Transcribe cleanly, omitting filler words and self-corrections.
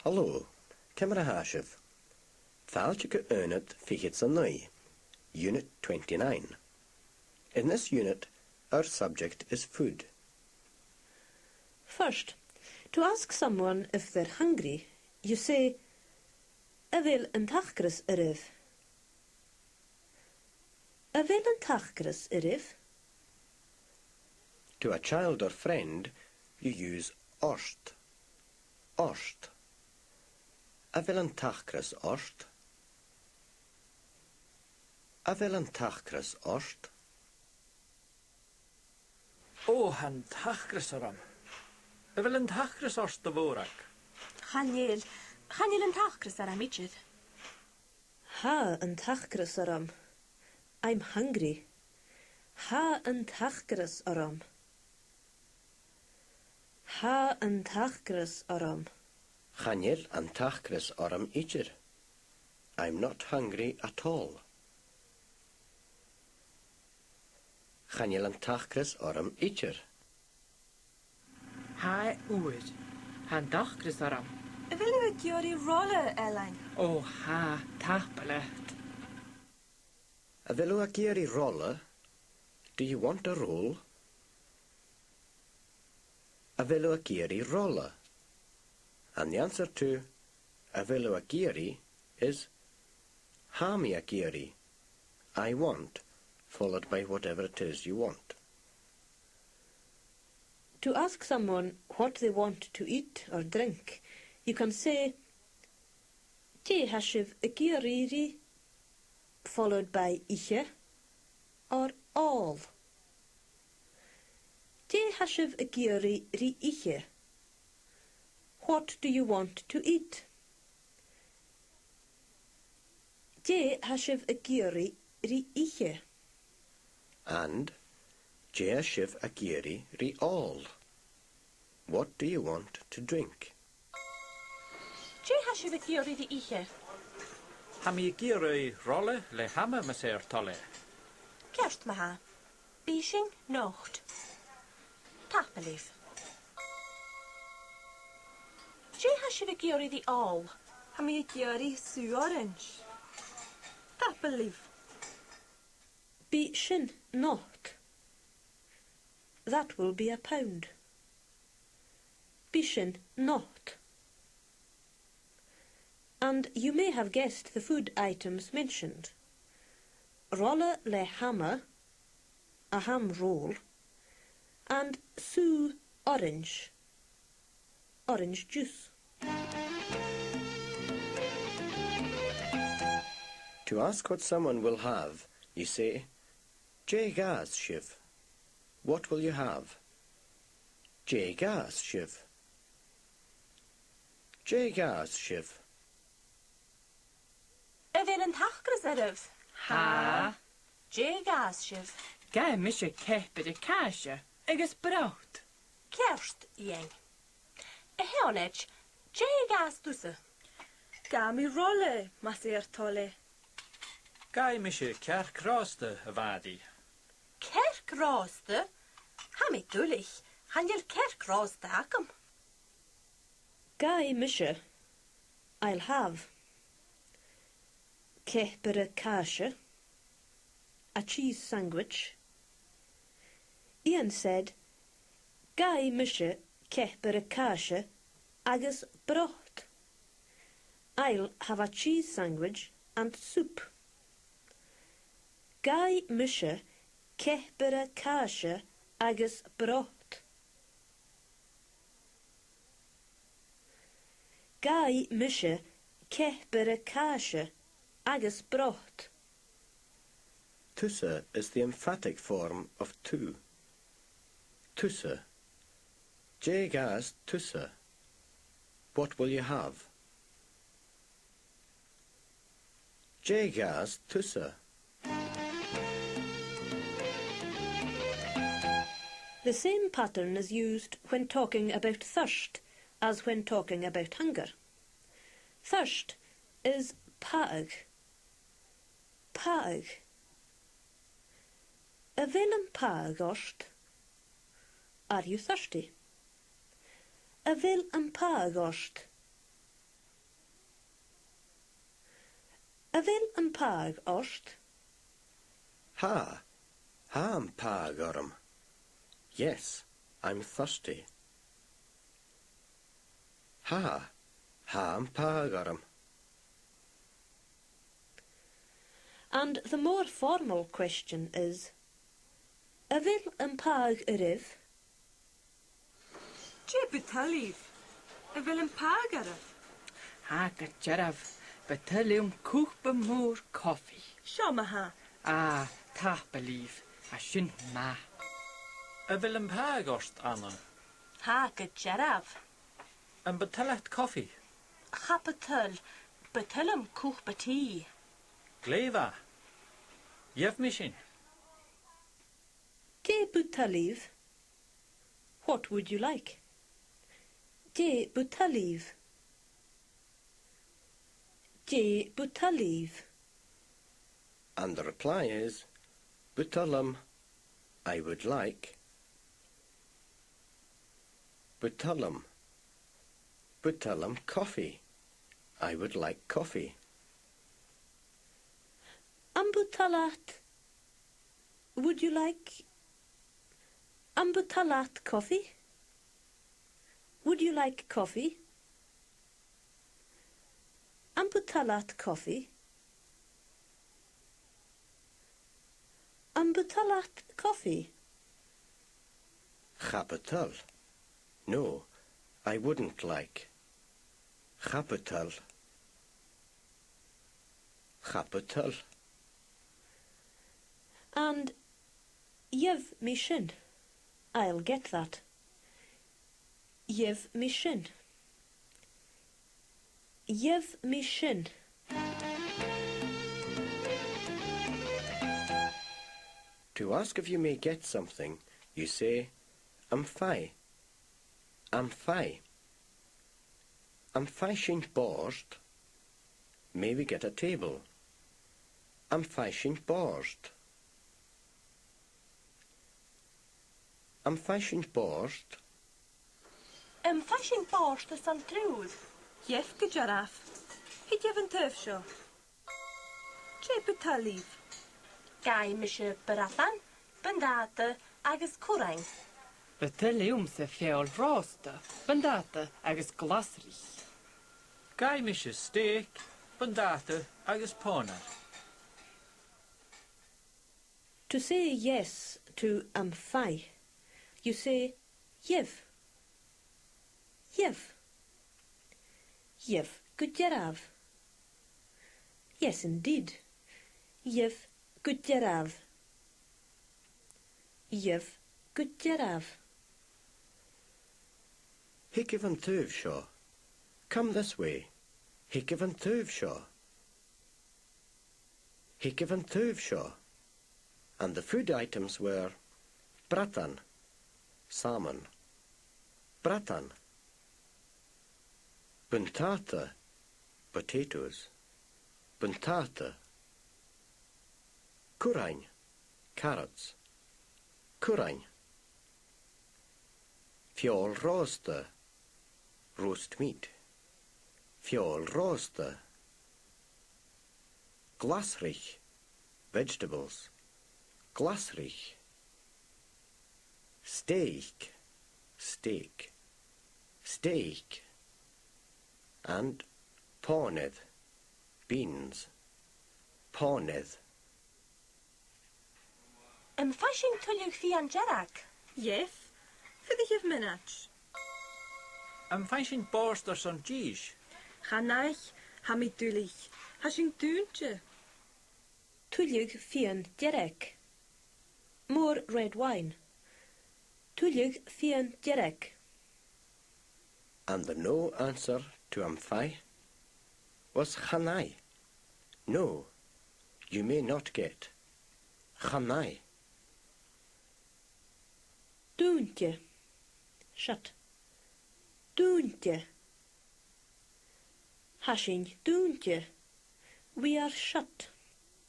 Hallo, Camera Hashif. Falchika Unit Fichitsanui, Unit 29. In this unit, our subject is food. First, to ask someone if they're hungry, you say, "Avil an tachgras irif." Avil an tachgras irif. To a child or friend, you use orst. Orst. Avil an tachgras orst. Avil an tachgras orst. O, han tachgras oram. Avil an tachgras orst de vorag. Chanil an tachgras aram ichid. Ha an tachgras aram. I'm hungry. Ha an tachgras aram. Ha an tachgras aram. Chanil an tachgras oram ichir. I'm not hungry at all. Chanil an tachgras oram ichir. Ha uwyd. Han tachgras oram. Vil u gyori rolle, Elaine? O ha tapalet. Avilu agiri rolla. Do you want a roll? Avilu agiri rolla. And the answer to Avilu agiri is Hami agiri. I want, followed by whatever it is you want. To ask someone what they want to eat or drink, you can say, "Te hashiv agiriri," followed by "iche" or "all." Te hashiv agiri ri iche. What do you want to eat? Te hashiv agiri ri iche. And Jea shiv agiri ri all. What do you want to drink? Je hashiv a gyori di iche. Hami giroi rolle le hammer maser tolle. Kerst maha. Bishing nocht. Tapeliv. Je hashiv a gyori di all. Hami a gyori su orange. Tapeliv. Be shin not. That will be a pound. Be shin not. And you may have guessed the food items mentioned. Rolle le hammer, a ham roll, and su orange, orange juice. To ask what someone will have, you say, Jay gas, Shiv. What will you have? Jay gas, Shiv. Jay gas, Shiv. Vil an tachgras irif. Ha. Je gas shiv. Ga misje keppe de kasje. Agus brood. Kerst jeng. A heonech. Je gas dusse. Ga mi rolle, maser tolle. Gai misje kerkraste vadi. Kerkraste? Hami dullich. Hanjel kerkraste akam. Gai misha, I'll have. Kehbere kasha, a cheese sandwich. Ian said, Gai misha kehbere kasha agus brot. I'll have a cheese sandwich and soup. Gai misha kehbere kasha agus brot. Gai misha kehbere kasha agus brot. Tussa is the emphatic form of tu. Tussa. Jay gas tussa. What will you have? Jay gas tussa. The same pattern is used when talking about thirst as when talking about hunger. Thirst is paag. Paag. A vil paag ost. Are you thirsty? A vil paag ost. Avel yn pag ost? Ha am pag orm. Yes, I'm thirsty. Ha am pag orm. And the more formal question is, Avel yn pag yrif? Je betalif. Wel yn pag araf. Ha gyjaraf, betyliwm cwp y môr coffi. Sio ma ha. A ta belief, a sy'n ma. Y fel yn pag ost, Anna. Ha gyjaraf. Yn betylet coffi. Ha betyl am cwch beti. Gleifa. Jef mishin. De butaliv. What would you like? De butaliv. De butaliv. And the reply is, Butulum, I would like. Butulum. Butulum coffee. I would like coffee. Ambutalat. Would you like ambutalat coffee? Would you like coffee? Ambutalat coffee? Ambutalat coffee? Chapital. No, I wouldn't like. Chapital. Chapital. And yev me shin. I'll get that. Yev me shin. Yev me shin. To ask if you may get something, you say, am fai. Am fai. Am fai shint borst. May we get a table? Am fai shint borst. Am fai shint borst. Fashion borst is an trwdd. Jef gyjaraf. Hyd jef yn tyf sio. Je betalif. Gai mysio byrallan, bendate, agos cwrain. Betyliwm se feol rosta, bandata agos glasri. Gai mishe steak, bandata, agus ponar. To say yes to am fai, you say yev. Yev. Yev gyjaraf. Yes, indeed. Yev gyjaraf. Yev gyjaraf. Hick van Tuv Shaw. Come this way. Hick van Tuv Shaw. Hick van Tuv Shaw. And the food items were bratan, salmon, bratan, buntata, potatoes, buntata, cwrain, carrots, cwrain, fiol rosta, roast meat, fiol rosta, glasrich, vegetables, glasrich, steak, steak, steak, and pornedd, beans, pornedd. Fashion tullwg fi an gerag. Jef. Fyddi jef minach. Fashion borst or son gish. Chanaich, hami dulich. Hashin dúntje. Tullwg fian derek. More red wine. Tullwg fian derek. And the no answer to amfai was chanai. No, you may not get. Chanai. Dúntje. Shut. Dúntje. Hashin dúntje. We are shut.